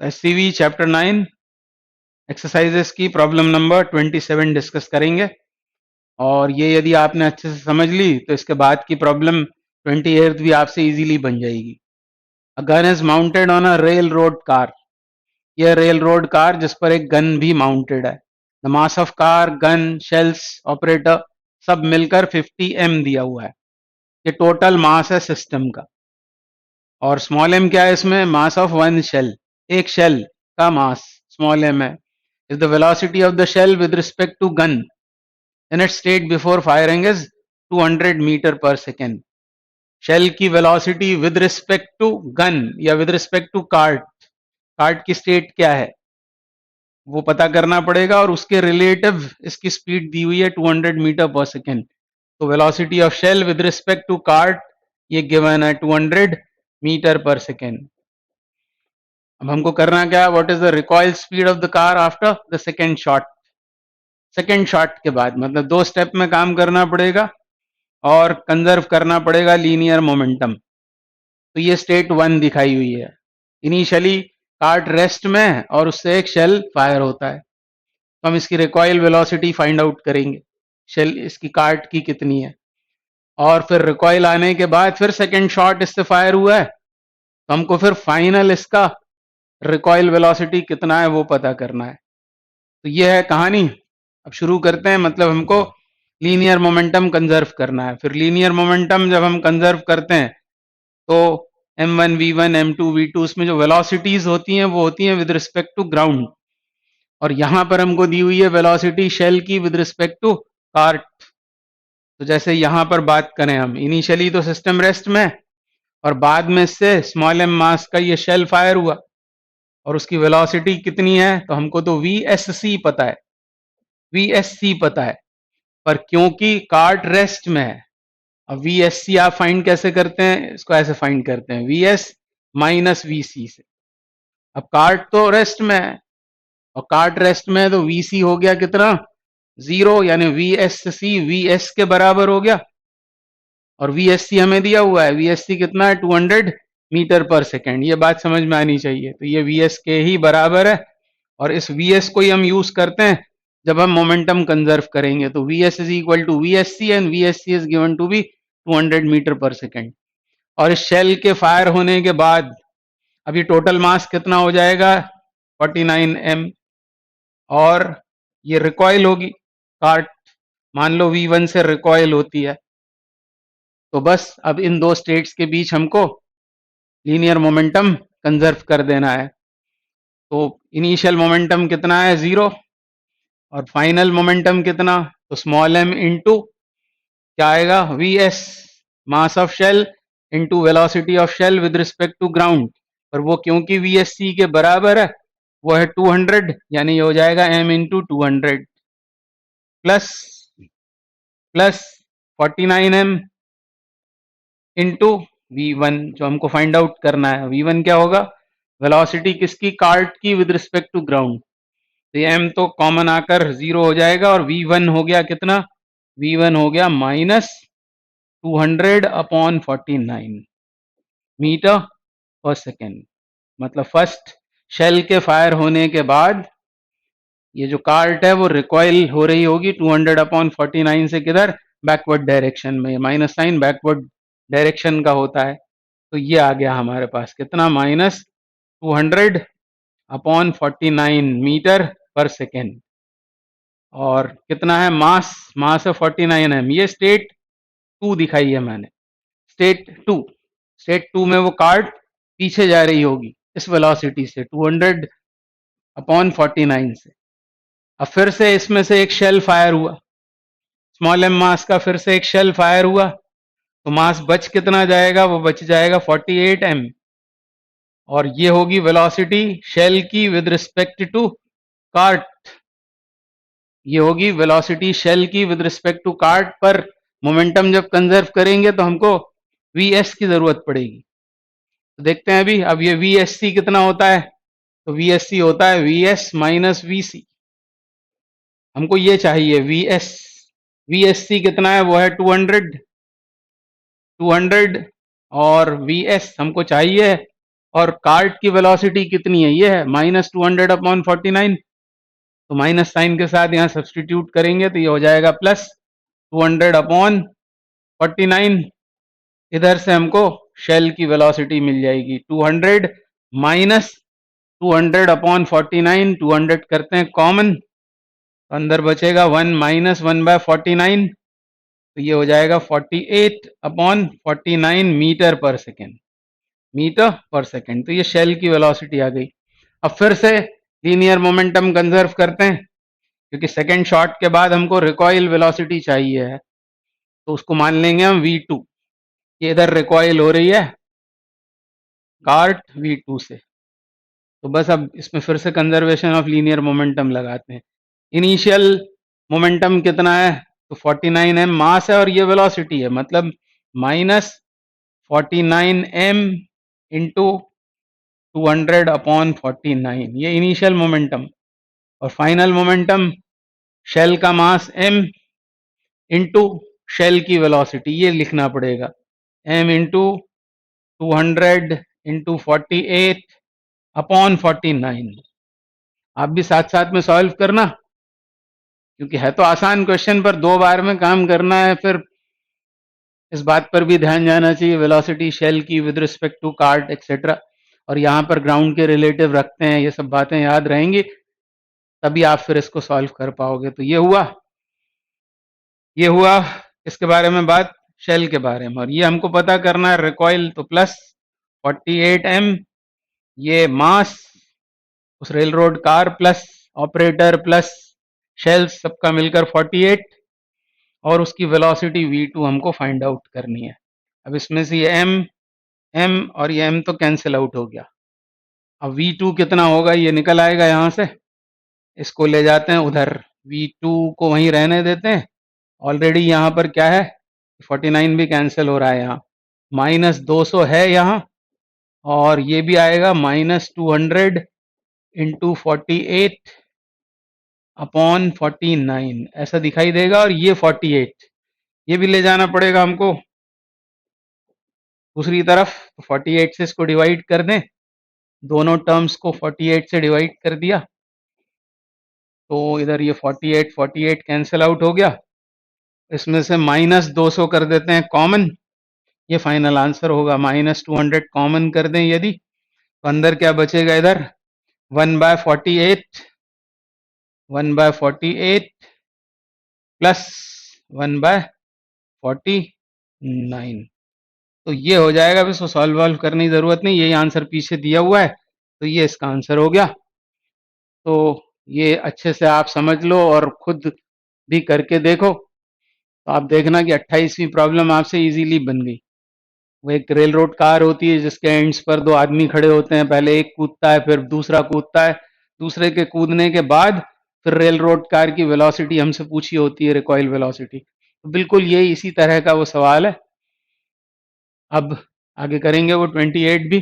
SCV chapter 9 exercises की problem number 27 discuss करेंगे। और ये यदि आपने अच्छे से समझ ली तो इसके बाद की प्रॉब्लम 28 भी आपसे इजीली बन जाएगी। A gun is mounted on a rail road car. यह रेल रोड कार जिस पर एक गन भी माउंटेड है। The mass of car, gun, shells, operator सब मिलकर 50 m दिया हुआ है। ये टोटल मास है सिस्टम का। और स्मॉल m क्या है इसमें? मास ऑफ वन शेल, एक शेल का मास स्मॉल m है। Is the velocity of the shell with respect to gun in its state before firing is 200 metre पर सेकेंड। शेल की velocity with respect to gun या with respect to cart, cart की state क्या है वो पता करना पड़ेगा। और उसके रिलेटिव इसकी स्पीड दी हुई है 200 मीटर पर सेकेंड। तो velocity of shell with respect to cart ये गिवन है 200 मीटर पर सेकेंड। अब हमको करना क्या है? What is the recoil speed of the car after the second shot. Second shot के बाद मतलब 2 स्टेप में काम करना पड़ेगा और कंजर्व करना पड़ेगा लीनियर मोमेंटम। तो ये स्टेट 1 दिखाई हुई है। इनिशियली कार्ट रेस्ट में है और उससे एक शेल फायर होता है। तो हम इसकी रिकॉइल वेलोसिटी फाइंड आउट करेंगे, शेल इसकी कार्ट की कितनी है। और फिर रिकॉइल आने के बाद फिर सेकेंड शॉट इससे फायर हुआ है, तो हमको फिर फाइनल इसका रिकॉइल वेलोसिटी कितना है वो पता करना है। तो ये है कहानी। अब शुरू करते हैं। मतलब हमको लीनियर मोमेंटम कंजर्व करना है। फिर लीनियर मोमेंटम जब हम कंजर्व करते हैं तो m1 v1 m2 v2 उसमें जो वेलोसिटीज होती हैं वो होती हैं विद रिस्पेक्ट टू ग्राउंड। और यहां पर हमको दी हुई है वेलोसिटी शेल की विद रिस्पेक्ट टू कार्ट। तो जैसे यहां पर बात करें हम, इनिशियली तो सिस्टम रेस्ट में और बाद में से स्मॉल m मास का ये शेल फायर हुआ और उसकी वेलोसिटी कितनी है तो हमको तो VSC पता है, VSC पता है। पर क्योंकि कार्ट रेस्ट में है, अब VSC आप फाइंड कैसे करते हैं? इसको ऐसे फाइंड करते हैं, VS माइनस VC से। अब कार्ट तो रेस्ट में है और कार्ट रेस्ट में है तो VC हो गया कितना? 0, यानी VSC VS के बराबर हो गया। और VSC हमें दिया हुआ है, VSC कितना है? 200 मीटर पर सेकेंड। ये बात समझ में आनी चाहिए। तो ये VS के ही बराबर है और इस VS को ही हम यूज करते हैं जब हम मोमेंटम कंजर्व करेंगे। तो VS is equal to VSC and VSC is given to be 200 metre पर सेकेंड। और इस शेल के फायर होने के बाद अभी टोटल मास कितना हो जाएगा? 49 m। और ये रिकॉइल होगी कार्ट, मान लो V1 से रिकॉइल होती है। तो बस अब इन दो स्टेट्स के बीच हमको लीनियर मोमेंटम कंजर्व कर देना है। तो इनिशियल मोमेंटम कितना है? 0। और फाइनल मोमेंटम कितना? तो स्मॉल m इंटू क्या आएगा? VS mass of shell into velocity of shell with respect to ground. पर वो क्योंकि VSC के बराबर है वो है 200, यानी ये हो जाएगा m into 200 plus 49 m into V1 जो हमको फाइंड आउट करना है। V1 क्या होगा? वेलोसिटी किसकी? कार्ट की विद रिस्पेक्ट टू ग्राउंड। तो ये m तो कॉमन आकर 0 हो जाएगा और V1 हो गया कितना? V1 हो गया माइनस 200 अपॉन 49 मीटर पर सेकेंड। मतलब फर्स्ट शेल के फायर होने के बाद ये जो कार्ट है वो रिकॉइल हो रही होगी 200 अपॉन 49 से किधर? बैकवर्ड डायरेक्शन में। माइनस साइन बैकवर्ड डायरेक्शन का होता है। तो ये आ गया हमारे पास कितना? माइनस 200 अपॉन 49 मीटर पर सेकेंड। और कितना है मास? मास है 49 m। ये स्टेट 2 दिखाई है मैंने, स्टेट 2 में वो कार्ट पीछे जा रही होगी इस वेलोसिटी से 200 अपॉन 49 से। अब फिर से इसमें से एक शेल फायर हुआ, स्मॉल m मास का फिर से एक शेल फायर हुआ, तो मास बच कितना जाएगा? वो बच जाएगा 48 m। और ये होगी वेलोसिटी शेल की विद रिस्पेक्ट टू कार्ट। ये होगी वेलोसिटी शेल की विद रिस्पेक्ट टू कार्ट। पर मोमेंटम जब कंजर्व करेंगे तो हमको VS की जरूरत पड़ेगी। तो देखते हैं अभी। अब ये VSC कितना होता है? तो VSC होता है VS माइनस VC। हमको ये चाहिए VSC कितना है? वो है 200 और VS हमको चाहिए और कार्ट की वेलोसिटी कितनी है, ये है -200/49। तो माइनस साइन के साथ यहाँ सब्सटीट्यूट करेंगे तो ये हो जाएगा +200/49। इधर से हमको शेल की वेलोसिटी मिल जाएगी 200 माइनस 200/49। 200 करते हैं कॉमन, अंदर बचेगा 1 माइनस 1/49। तो ये हो जाएगा 48/49 मीटर पर सेकेंड, मीटर पर सेकेंड। तो ये शेल की वेलोसिटी आ गई। अब फिर से लीनियर मोमेंटम कंजर्व करते हैं, क्योंकि सेकेंड शॉट के बाद हमको रिकॉइल वेलोसिटी चाहिए है, तो उसको मान लेंगे हम v2। ये इधर रिकॉइल हो रही है कार्ट v2 से। तो बस अब इसमें फिर से कंजर्वेशन ऑफ लीनियर मोमेंटम लगाते हैं। इनिशियल मोमेंटम कितना है, तो 49m मास है और ये वेलोसिटी है, मतलब -49m इंटू 200/49, ये इनिशियल मोमेंटम। और फाइनल मोमेंटम शेल का मास m इंटू शेल की वेलोसिटी, ये लिखना पड़ेगा m इंटू 200/48/49। आप भी साथ साथ में सॉल्व करना, क्योंकि है तो आसान क्वेश्चन, पर 2 बार में काम करना है। फिर इस बात पर भी ध्यान जाना चाहिए, वेलोसिटी शेल की with respect to cart et cetera, और यहाँ पर ग्राउंड के रिलेटिव रखते हैं, ये सब बातें याद रहेंगी, तभी आप फिर इसको सॉल्व कर पाओगे। तो ये हुआ इसके बारे में बात, शेल के बारे में। और ये हमको पता करना है रिकॉइल, तो +48m, ये मास उस rail road car plus operator plus shells सबका मिलकर 48, और उसकी वेलोसिटी v2 हमको फाइंड आउट करनी है। अब इसमें से ये m और ये m तो कैंसिल आउट हो गया। अब v2 कितना होगा ये निकल आएगा, यहाँ से इसको ले जाते हैं उधर, v2 को वहीं रहने देते हैं। ऑलरेडी यहाँ पर क्या है, 49 भी कैंसिल हो रहा है, यहाँ -200 है यहाँ, और ये भी आएगा -200 इंटू 48/49 ऐसा दिखाई देगा। और ये 48 ये भी ले जाना पड़ेगा हमको दूसरी तरफ, तो 48 से इसको डिवाइड कर दें, दोनों टर्म्स को 48 से डिवाइड कर दिया, तो इधर ये 48 कैंसिल आउट हो गया। इसमें से -200 कर देते हैं कॉमन, ये फाइनल आंसर होगा। -200 कॉमन कर दें यदि, तो अंदर क्या बचेगा, इधर 1/48 प्लस 1/49। तो ये हो जाएगा। अब इसको सॉल्व करने की जरूरत नहीं, यही आंसर पीछे दिया हुआ है, तो ये इसका आंसर हो गया। तो ये अच्छे से आप समझ लो और खुद भी करके देखो, तो आप देखना कि 28वीं प्रॉब्लम आपसे इजीली बन गई। वो एक रेल रोड कार होती है जिसके एंड्स पर 2 आदमी खड़े होते हैं, पहले एक कूदता है फिर दूसरा कूदता है, दूसरे के कूदने के बाद फिर रेल रोड कार की वेलोसिटी हमसे पूछी होती है, रिकॉइल वेलोसिटी। तो बिल्कुल यही इसी तरह का वो सवाल है। अब आगे करेंगे वो 28 भी।